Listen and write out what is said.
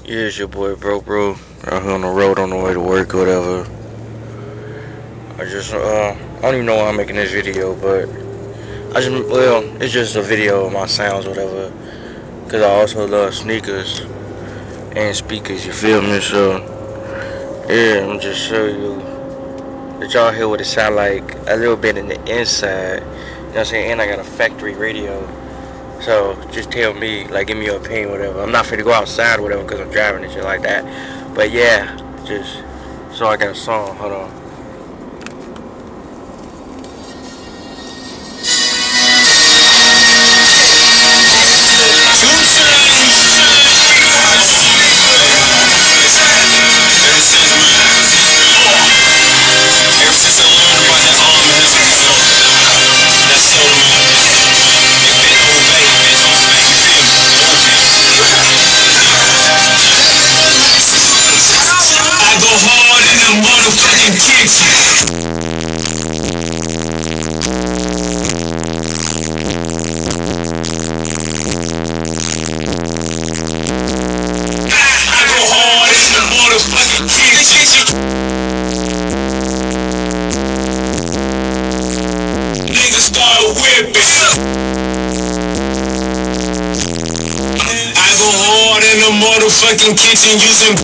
Yeah, it's your boy bro. Out here on the road on the way to work or whatever. I don't even know why I'm making this video, but it's just a video of my sounds or whatever. Cause I also love sneakers and speakers, you feel me? So, yeah, I'm just show you that y'all hear what it sound like a little bit in the inside. You know what I'm saying? And I got a factory radio. So just tell me, like, give me your opinion, whatever. I'm not finna go outside, whatever, because I'm driving and shit like that. But yeah, just so I got a song. Hold on. Niggas start whipping. I go hard in the motherfucking kitchen using